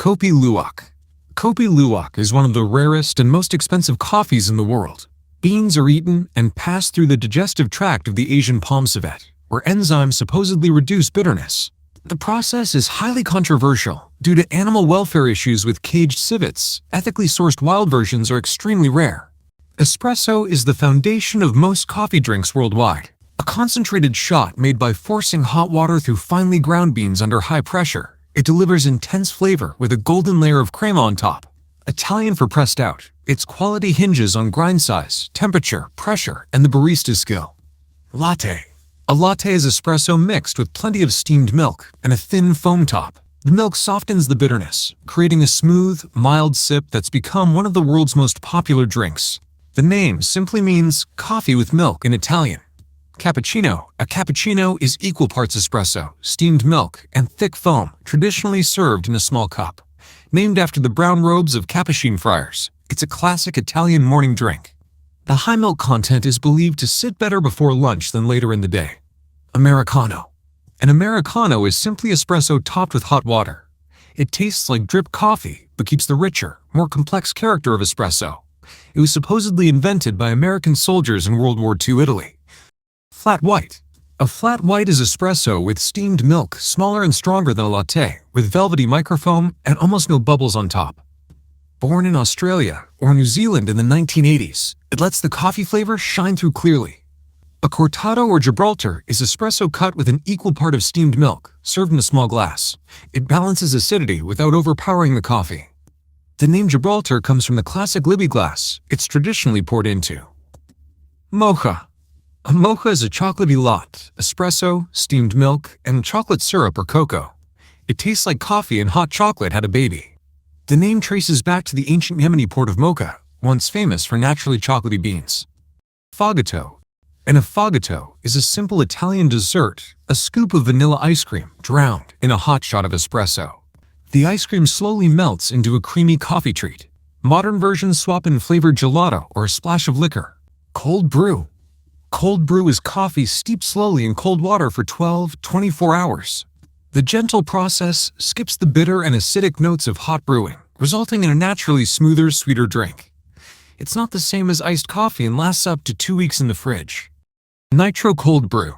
Kopi Luwak. Kopi Luwak is one of the rarest and most expensive coffees in the world. Beans are eaten and pass through the digestive tract of the Asian palm civet, where enzymes supposedly reduce bitterness. The process is highly controversial due to animal welfare issues with caged civets. Ethically sourced wild versions are extremely rare. Espresso is the foundation of most coffee drinks worldwide. A concentrated shot made by forcing hot water through finely ground beans under high pressure. It delivers intense flavor with a golden layer of crema on top. Italian for pressed out, its quality hinges on grind size, temperature, pressure, and the barista's skill. Latte. A latte is espresso mixed with plenty of steamed milk and a thin foam top. The milk softens the bitterness, creating a smooth, mild sip that's become one of the world's most popular drinks. The name simply means coffee with milk in Italian. Cappuccino. A cappuccino is equal parts espresso, steamed milk, and thick foam, traditionally served in a small cup. Named after the brown robes of Capuchin friars, it's a classic Italian morning drink. The high milk content is believed to sit better before lunch than later in the day. Americano. An Americano is simply espresso topped with hot water. It tastes like drip coffee, but keeps the richer, more complex character of espresso. It was supposedly invented by American soldiers in World War II Italy. Flat white. A flat white is espresso with steamed milk, smaller and stronger than a latte, with velvety microfoam and almost no bubbles on top. Born in Australia or New Zealand in the 1980s, it lets the coffee flavor shine through clearly. A cortado or Gibraltar is espresso cut with an equal part of steamed milk, served in a small glass. It balances acidity without overpowering the coffee. The name Gibraltar comes from the classic Libby glass it's traditionally poured into. Mocha. A mocha is a chocolatey latte, espresso, steamed milk, and chocolate syrup or cocoa. It tastes like coffee and hot chocolate had a baby. The name traces back to the ancient Yemeni port of Mocha, once famous for naturally chocolatey beans. Fagotto. An affogato is a simple Italian dessert, a scoop of vanilla ice cream drowned in a hot shot of espresso. The ice cream slowly melts into a creamy coffee treat. Modern versions swap in flavored gelato or a splash of liquor. Cold brew. Cold brew is coffee steeped slowly in cold water for 12-24 hours. The gentle process skips the bitter and acidic notes of hot brewing, resulting in a naturally smoother, sweeter drink. It's not the same as iced coffee and lasts up to 2 weeks in the fridge. Nitro cold brew.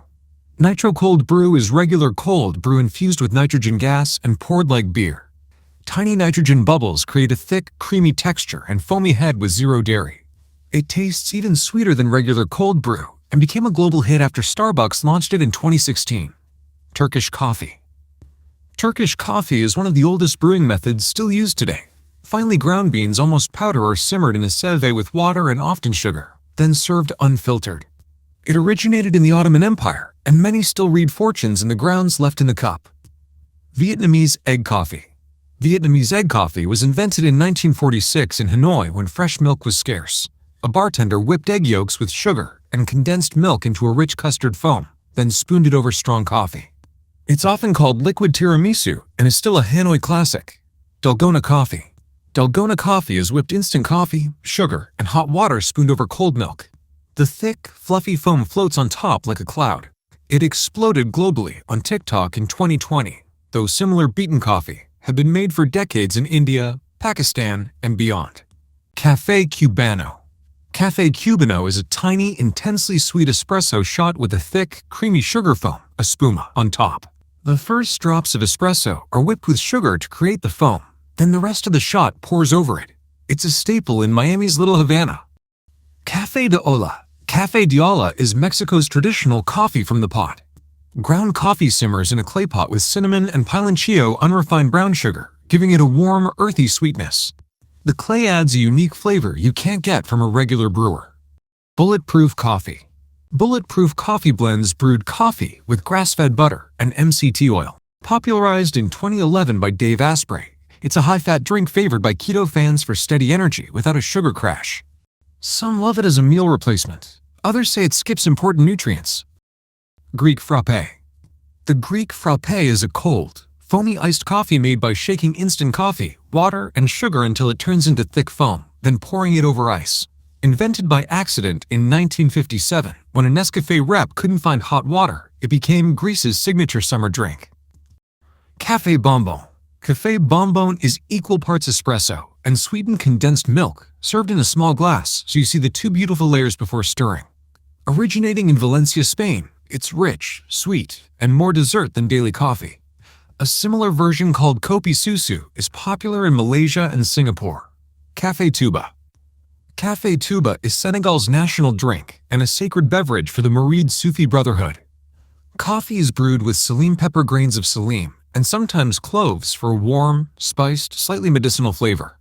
Nitro cold brew is regular cold brew infused with nitrogen gas and poured like beer. Tiny nitrogen bubbles create a thick, creamy texture and foamy head with zero dairy. It tastes even sweeter than regular cold brew and became a global hit after Starbucks launched it in 2016. Turkish coffee. Turkish coffee is one of the oldest brewing methods still used today. Finely ground beans, almost powder, are simmered in a seve with water and often sugar, then served unfiltered. It originated in the Ottoman Empire, and many still read fortunes in the grounds left in the cup. Vietnamese egg coffee. Vietnamese egg coffee was invented in 1946 in Hanoi when fresh milk was scarce. A bartender whipped egg yolks with sugar and condensed milk into a rich custard foam, then spooned it over strong coffee. It's often called liquid tiramisu and is still a Hanoi classic. Dalgona coffee. Dalgona coffee is whipped instant coffee, sugar, and hot water spooned over cold milk. The thick, fluffy foam floats on top like a cloud. It exploded globally on TikTok in 2020, though similar beaten coffee have been made for decades in India, Pakistan, and beyond. Café Cubano. Café Cubano is a tiny, intensely sweet espresso shot with a thick, creamy sugar foam, a spuma, on top. The first drops of espresso are whipped with sugar to create the foam, then the rest of the shot pours over it. It's a staple in Miami's Little Havana. Café de Olla. Café de Olla is Mexico's traditional coffee from the pot. Ground coffee simmers in a clay pot with cinnamon and piloncillo unrefined brown sugar, giving it a warm, earthy sweetness. The clay adds a unique flavor you can't get from a regular brewer. Bulletproof coffee. Bulletproof coffee blends brewed coffee with grass-fed butter and MCT oil. Popularized in 2011 by Dave Asprey, it's a high-fat drink favored by keto fans for steady energy without a sugar crash. Some love it as a meal replacement. Others say it skips important nutrients. Greek frappe. The Greek frappe is a cold, foamy iced coffee made by shaking instant coffee, water, and sugar until it turns into thick foam, then pouring it over ice. Invented by accident in 1957, when a Nescafé rep couldn't find hot water, it became Greece's signature summer drink. Café bonbon. Café bonbon is equal parts espresso and sweetened condensed milk, served in a small glass so you see the two beautiful layers before stirring. Originating in Valencia, Spain, it's rich, sweet, and more dessert than daily coffee. A similar version called kopi susu is popular in Malaysia and Singapore. Café tuba. Café tuba is Senegal's national drink and a sacred beverage for the Murid Sufi Brotherhood. Coffee is brewed with salim pepper grains of salim and sometimes cloves for a warm, spiced, slightly medicinal flavor.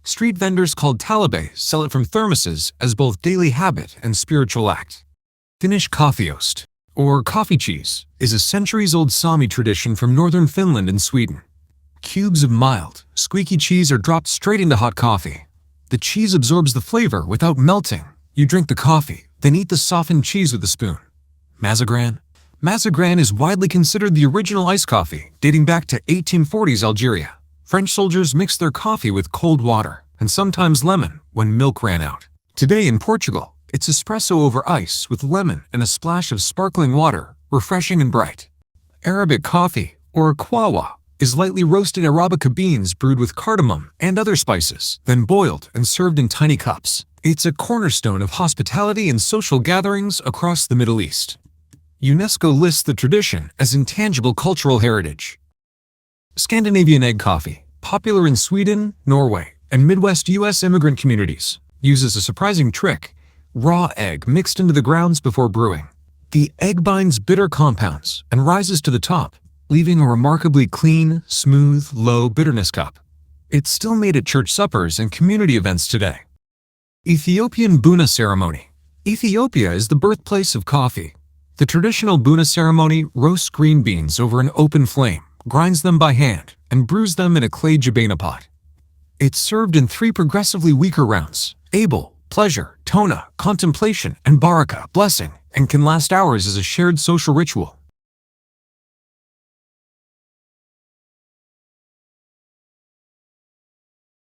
Street vendors called talibé sell it from thermoses as both daily habit and spiritual act. Finnish koffieost, or coffee cheese, is a centuries-old Sami tradition from northern Finland and Sweden. Cubes of mild, squeaky cheese are dropped straight into hot coffee. The cheese absorbs the flavor without melting. You drink the coffee, then eat the softened cheese with a spoon. Mazagran. Mazagran is widely considered the original iced coffee, dating back to 1840s Algeria. French soldiers mixed their coffee with cold water, and sometimes lemon, when milk ran out. Today in Portugal, it's espresso over ice with lemon and a splash of sparkling water, refreshing and bright. Arabic coffee, or qawa, is lightly roasted Arabica beans brewed with cardamom and other spices, then boiled and served in tiny cups. It's a cornerstone of hospitality and social gatherings across the Middle East. UNESCO lists the tradition as intangible cultural heritage. Scandinavian egg coffee, popular in Sweden, Norway, and Midwest U.S. immigrant communities, uses a surprising trick: raw egg mixed into the grounds before brewing. The egg binds bitter compounds and rises to the top, leaving a remarkably clean, smooth, low bitterness cup. It's still made at church suppers and community events today. Ethiopian Buna ceremony. Ethiopia is the birthplace of coffee. The traditional Buna ceremony roasts green beans over an open flame, grinds them by hand, and brews them in a clay jabana pot. It's served in 3 progressively weaker rounds: Abel, pleasure; Tona, contemplation; and Baraka, blessing, and can last hours as a shared social ritual.